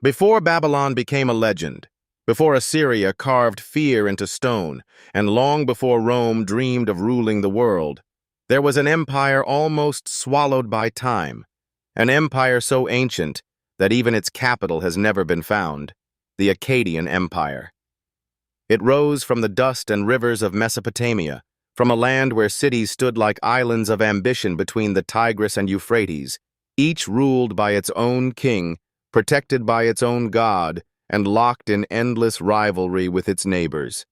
Before Babylon became a legend, before Assyria carved fear into stone, and long before Rome dreamed of ruling the world, there was an empire almost swallowed by time, an empire so ancient that even its capital has never been found, the Akkadian Empire. It rose from the dust and rivers of Mesopotamia, from a land where cities stood like islands of ambition between the Tigris and Euphrates, each ruled by its own king, protected by its own god, and locked in endless rivalry with its neighbors.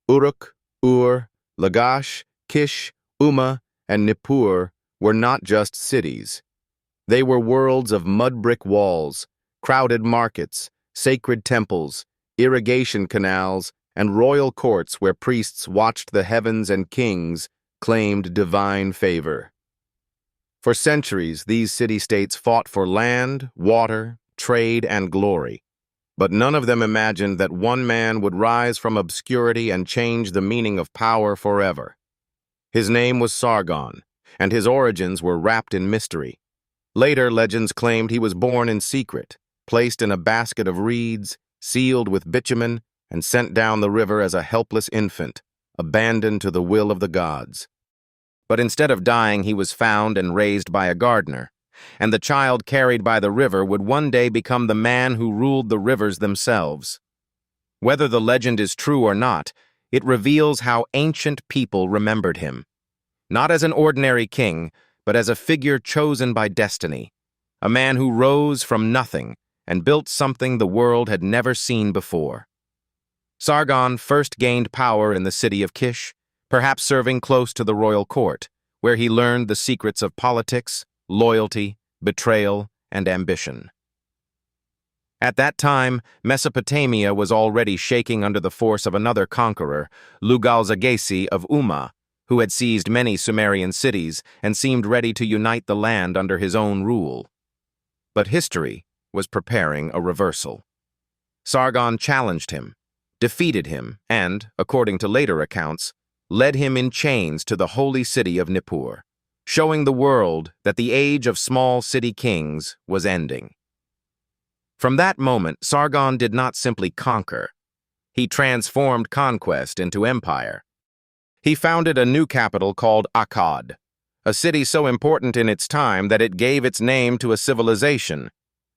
Uruk, Ur, Lagash, Kish, Umma, and Nippur were not just cities. They were worlds of mud-brick walls, crowded markets, sacred temples, irrigation canals, and royal courts where priests watched the heavens and kings claimed divine favor. For centuries, these city-states fought for land, water, trade, and glory, but none of them imagined that one man would rise from obscurity and change the meaning of power forever. His name was Sargon, and his origins were wrapped in mystery. Later, legends claimed he was born in secret, placed in a basket of reeds, sealed with bitumen, and sent down the river as a helpless infant, abandoned to the will of the gods. But instead of dying, he was found and raised by a gardener, and the child carried by the river would one day become the man who ruled the rivers themselves. Whether the legend is true or not, it reveals how ancient people remembered him, not as an ordinary king, but as a figure chosen by destiny, a man who rose from nothing and built something the world had never seen before. Sargon first gained power in the city of Kish, perhaps serving close to the royal court, where he learned the secrets of politics, loyalty, betrayal, and ambition. At that time, Mesopotamia was already shaking under the force of another conqueror, Lugal-Zaggisi of Umma, who had seized many Sumerian cities and seemed ready to unite the land under his own rule. But history was preparing a reversal. Sargon challenged him, defeated him, and, according to later accounts, led him in chains to the holy city of Nippur, showing the world that the age of small city kings was ending. From that moment, Sargon did not simply conquer. He transformed conquest into empire. He founded a new capital called Akkad, a city so important in its time that it gave its name to a civilization,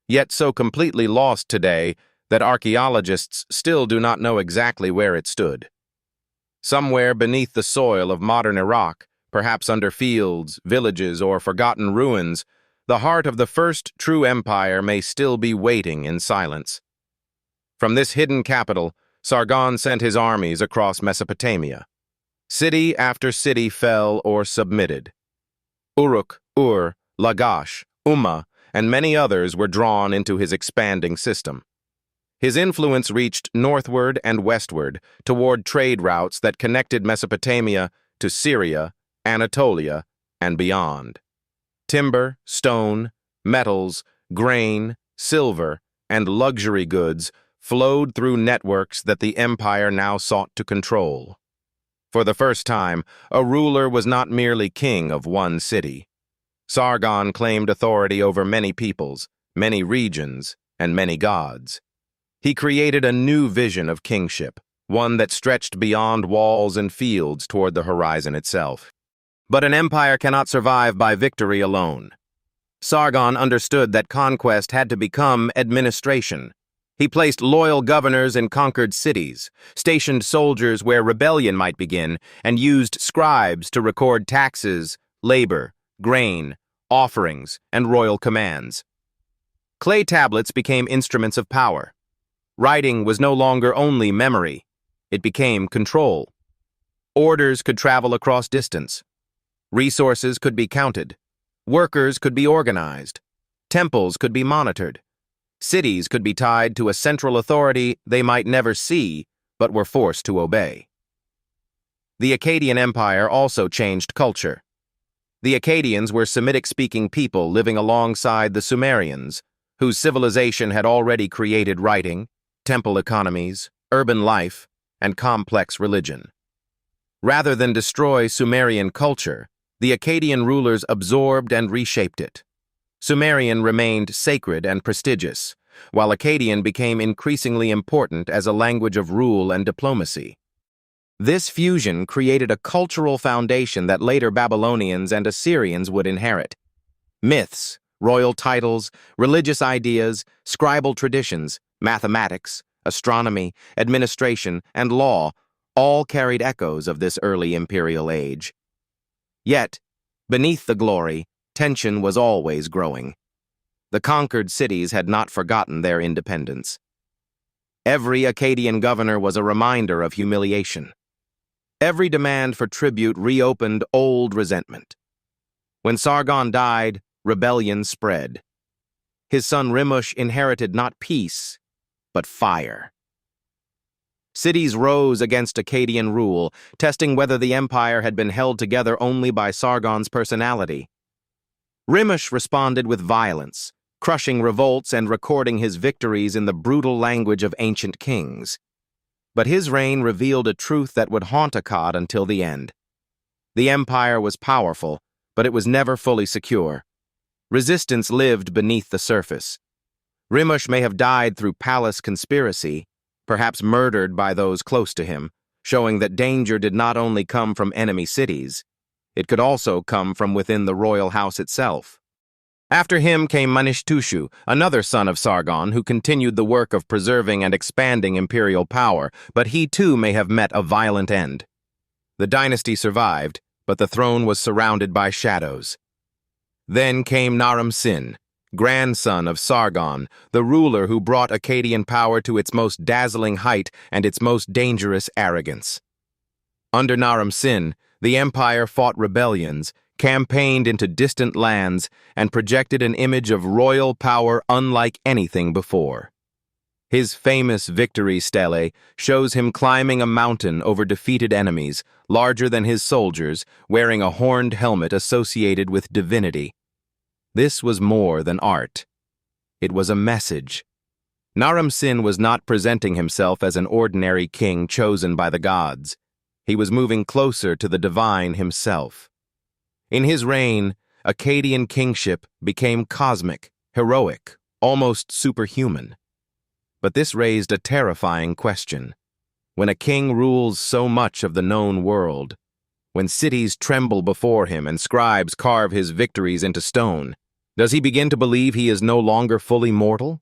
yet so completely lost today that archaeologists still do not know exactly where it stood. Somewhere beneath the soil of modern Iraq, perhaps under fields, villages, or forgotten ruins, the heart of the first true empire may still be waiting in silence. From this hidden capital, Sargon sent his armies across Mesopotamia. City after city fell or submitted. Uruk, Ur, Lagash, Umma, and many others were drawn into his expanding system. His influence reached northward and westward toward trade routes that connected Mesopotamia to Syria, Anatolia, and beyond. Timber, stone, metals, grain, silver, and luxury goods flowed through networks that the empire now sought to control. For the first time, a ruler was not merely king of one city. Sargon claimed authority over many peoples, many regions, and many gods. He created a new vision of kingship, one that stretched beyond walls and fields toward the horizon itself. But an empire cannot survive by victory alone. Sargon understood that conquest had to become administration. He placed loyal governors in conquered cities, stationed soldiers where rebellion might begin, and used scribes to record taxes, labor, grain, offerings, and royal commands. Clay tablets became instruments of power. Writing was no longer only memory. It became control. Orders could travel across distance. Resources could be counted. Workers could be organized. Temples could be monitored. Cities could be tied to a central authority they might never see, but were forced to obey. The Akkadian Empire also changed culture. The Akkadians were Semitic-speaking people living alongside the Sumerians, whose civilization had already created writing, temple economies, urban life, and complex religion. Rather than destroy Sumerian culture, the Akkadian rulers absorbed and reshaped it. Sumerian remained sacred and prestigious, while Akkadian became increasingly important as a language of rule and diplomacy. This fusion created a cultural foundation that later Babylonians and Assyrians would inherit. Myths, royal titles, religious ideas, scribal traditions, mathematics, astronomy, administration, and law all carried echoes of this early imperial age. Yet, beneath the glory, tension was always growing. The conquered cities had not forgotten their independence. Every Akkadian governor was a reminder of humiliation. Every demand for tribute reopened old resentment. When Sargon died, rebellion spread. His son Rimush inherited not peace, but fire. Cities rose against Akkadian rule, testing whether the empire had been held together only by Sargon's personality. Rimush responded with violence, crushing revolts and recording his victories in the brutal language of ancient kings. But his reign revealed a truth that would haunt Akkad until the end. The empire was powerful, but it was never fully secure. Resistance lived beneath the surface. Rimush may have died through palace conspiracy, perhaps murdered by those close to him, showing that danger did not only come from enemy cities, it could also come from within the royal house itself. After him came Manishtushu, another son of Sargon, who continued the work of preserving and expanding imperial power, but he too may have met a violent end. The dynasty survived, but the throne was surrounded by shadows. Then came Naram-Sin, grandson of Sargon, the ruler who brought Akkadian power to its most dazzling height and its most dangerous arrogance. Under Naram-Sin, the empire fought rebellions, campaigned into distant lands, and projected an image of royal power unlike anything before. His famous victory stele shows him climbing a mountain over defeated enemies, larger than his soldiers, wearing a horned helmet associated with divinity. This was more than art. It was a message. Naram-Sin was not presenting himself as an ordinary king chosen by the gods. He was moving closer to the divine himself. In his reign, Akkadian kingship became cosmic, heroic, almost superhuman. But this raised a terrifying question. When a king rules so much of the known world, when cities tremble before him and scribes carve his victories into stone, does he begin to believe he is no longer fully mortal?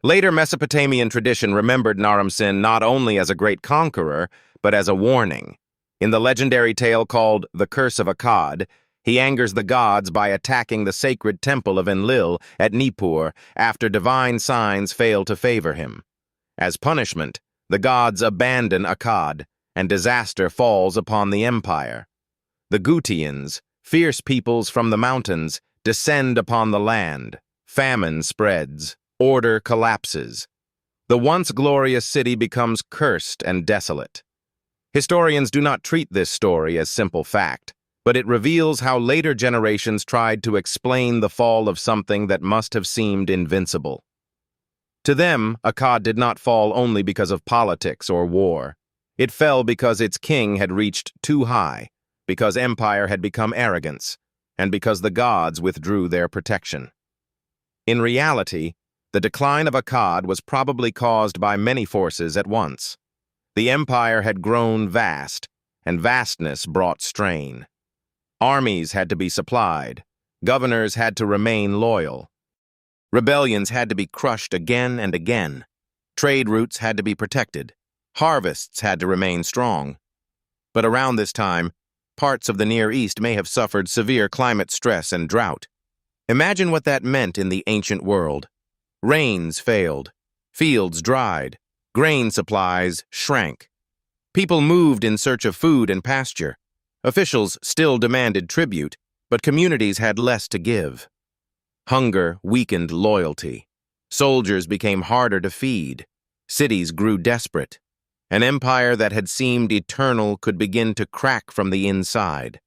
Later Mesopotamian tradition remembered Naram-Sin not only as a great conqueror, but as a warning. In the legendary tale called The Curse of Akkad, he angers the gods by attacking the sacred temple of Enlil at Nippur after divine signs fail to favor him. As punishment, the gods abandon Akkad, and disaster falls upon the empire. The Gutians, fierce peoples from the mountains, descend upon the land. Famine spreads. Order collapses. The once glorious city becomes cursed and desolate. Historians do not treat this story as simple fact, but it reveals how later generations tried to explain the fall of something that must have seemed invincible. To them, Akkad did not fall only because of politics or war. It fell because its king had reached too high, because empire had become arrogance, and because the gods withdrew their protection. In reality, the decline of Akkad was probably caused by many forces at once. The empire had grown vast, and vastness brought strain. Armies had to be supplied. Governors had to remain loyal. Rebellions had to be crushed again and again. Trade routes had to be protected. Harvests had to remain strong. But around this time, parts of the Near East may have suffered severe climate stress and drought. Imagine what that meant in the ancient world. Rains failed. Fields dried. Grain supplies shrank. People moved in search of food and pasture. Officials still demanded tribute, but communities had less to give. Hunger weakened loyalty. Soldiers became harder to feed. Cities grew desperate. An empire that had seemed eternal could begin to crack from the inside.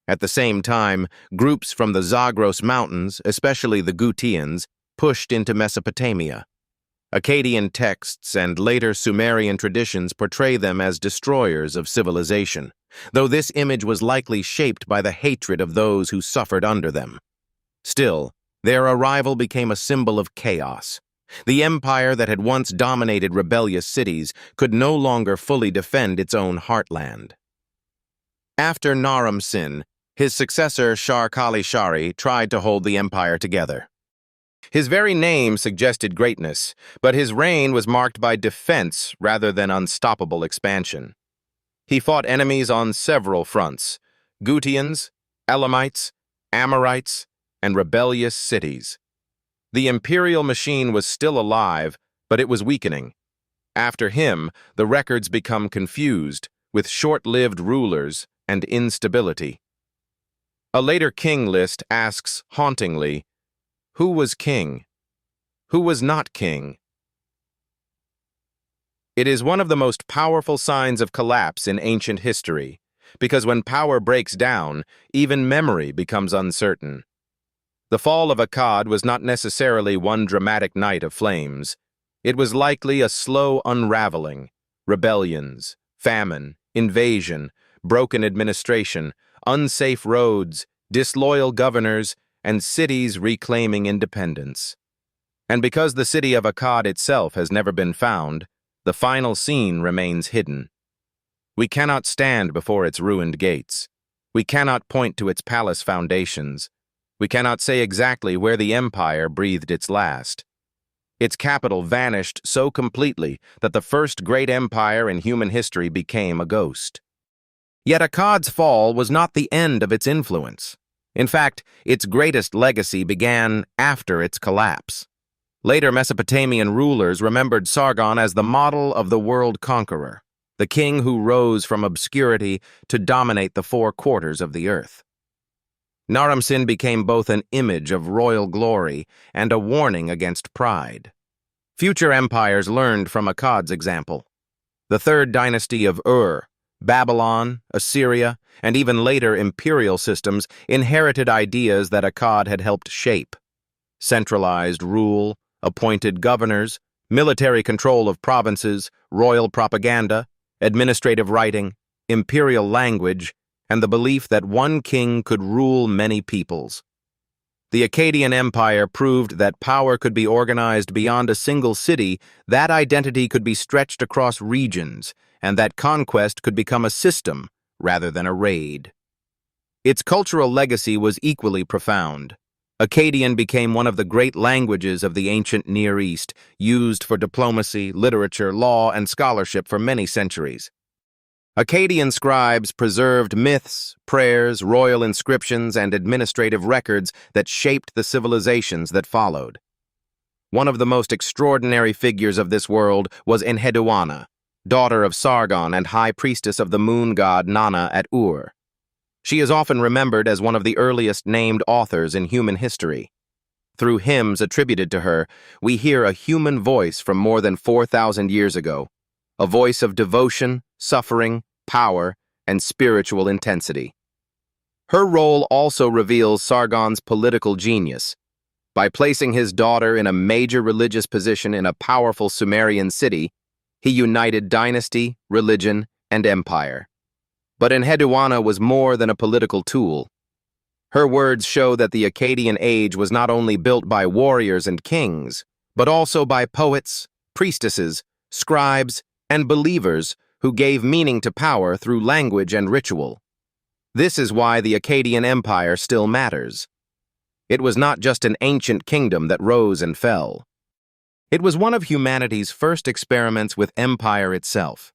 At the same time, groups from the Zagros Mountains, especially the Gutians, pushed into Mesopotamia. Akkadian texts and later Sumerian traditions portray them as destroyers of civilization, though this image was likely shaped by the hatred of those who suffered under them. Still, their arrival became a symbol of chaos. The empire that had once dominated rebellious cities could no longer fully defend its own heartland. After Naram-Sin, his successor Shar-Kali-Shari tried to hold the empire together. His very name suggested greatness, but his reign was marked by defense rather than unstoppable expansion. He fought enemies on several fronts: Gutians, Elamites, Amorites, and rebellious cities. The imperial machine was still alive, but it was weakening. After him, the records become confused, with short-lived rulers and instability. A later king list asks hauntingly, who was king? Who was not king? It is one of the most powerful signs of collapse in ancient history, because when power breaks down, even memory becomes uncertain. The fall of Akkad was not necessarily one dramatic night of flames. It was likely a slow unraveling: rebellions, famine, invasion, broken administration, unsafe roads, disloyal governors, and cities reclaiming independence. And because the city of Akkad itself has never been found, the final scene remains hidden. We cannot stand before its ruined gates. We cannot point to its palace foundations. We cannot say exactly where the empire breathed its last. Its capital vanished so completely that the first great empire in human history became a ghost. Yet Akkad's fall was not the end of its influence. In fact, its greatest legacy began after its collapse. Later Mesopotamian rulers remembered Sargon as the model of the world conqueror, the king who rose from obscurity to dominate the four quarters of the earth. Naram-Sin became both an image of royal glory and a warning against pride. Future empires learned from Akkad's example. The third dynasty of Ur, Babylon, Assyria, and even later imperial systems inherited ideas that Akkad had helped shape: centralized rule, appointed governors, military control of provinces, royal propaganda, administrative writing, imperial language, and the belief that one king could rule many peoples. The Akkadian Empire proved that power could be organized beyond a single city, that identity could be stretched across regions, and that conquest could become a system rather than a raid. Its cultural legacy was equally profound. Akkadian became one of the great languages of the ancient Near East, used for diplomacy, literature, law, and scholarship for many centuries. Akkadian scribes preserved myths, prayers, royal inscriptions, and administrative records that shaped the civilizations that followed. One of the most extraordinary figures of this world was Enheduanna, daughter of Sargon and high priestess of the moon god Nana at Ur. She is often remembered as one of the earliest named authors in human history. Through hymns attributed to her, we hear a human voice from more than 4,000 years ago, a voice of devotion, suffering, power, and spiritual intensity. Her role also reveals Sargon's political genius. By placing his daughter in a major religious position in a powerful Sumerian city, he united dynasty, religion, and empire. But Enheduanna was more than a political tool. Her words show that the Akkadian age was not only built by warriors and kings, but also by poets, priestesses, scribes, and believers who gave meaning to power through language and ritual. This is why the Akkadian Empire still matters. It was not just an ancient kingdom that rose and fell. It was one of humanity's first experiments with empire itself.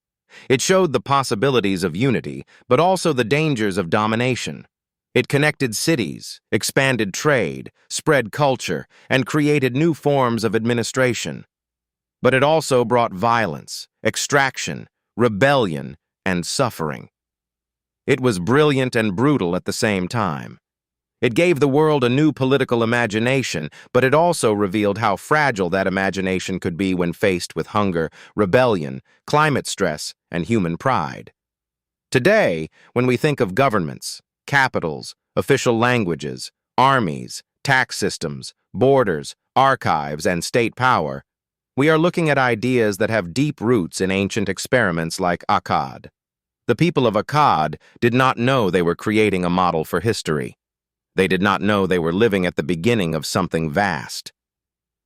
It showed the possibilities of unity, but also the dangers of domination. It connected cities, expanded trade, spread culture, and created new forms of administration. But it also brought violence, extraction, rebellion, and suffering. It was brilliant and brutal at the same time. It gave the world a new political imagination, but it also revealed how fragile that imagination could be when faced with hunger, rebellion, climate stress, and human pride. Today, when we think of governments, capitals, official languages, armies, tax systems, borders, archives, and state power, we are looking at ideas that have deep roots in ancient experiments like Akkad. The people of Akkad did not know they were creating a model for history. They did not know they were living at the beginning of something vast.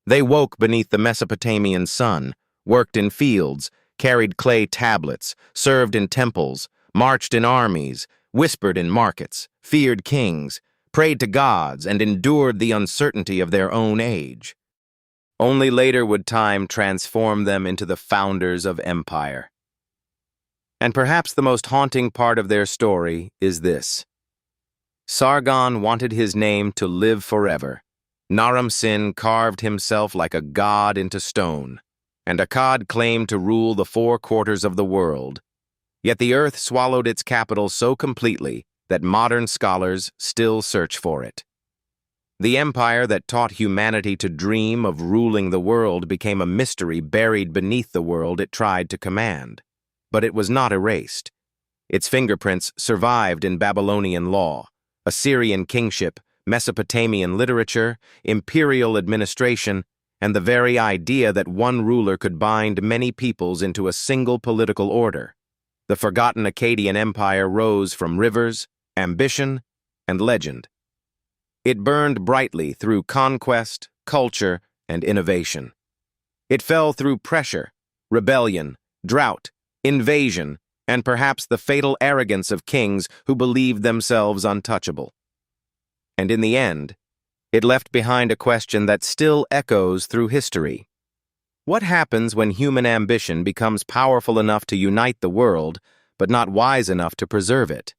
They woke beneath the Mesopotamian sun, worked in fields, carried clay tablets, served in temples, marched in armies, whispered in markets, feared kings, prayed to gods, and endured the uncertainty of their own age. Only later would time transform them into the founders of empire. And perhaps the most haunting part of their story is this. Sargon wanted his name to live forever. Naram-Sin carved himself like a god into stone, and Akkad claimed to rule the 4 quarters of the world. Yet the earth swallowed its capital so completely that modern scholars still search for it. The empire that taught humanity to dream of ruling the world became a mystery buried beneath the world it tried to command. But it was not erased. Its fingerprints survived in Babylonian law, Assyrian kingship, Mesopotamian literature, imperial administration, and the very idea that one ruler could bind many peoples into a single political order. The Forgotten Akkadian Empire rose from rivers, ambition, and legend. It burned brightly through conquest, culture, and innovation. It fell through pressure, rebellion, drought, invasion, and perhaps the fatal arrogance of kings who believed themselves untouchable. And in the end, it left behind a question that still echoes through history. What happens when human ambition becomes powerful enough to unite the world, but not wise enough to preserve it?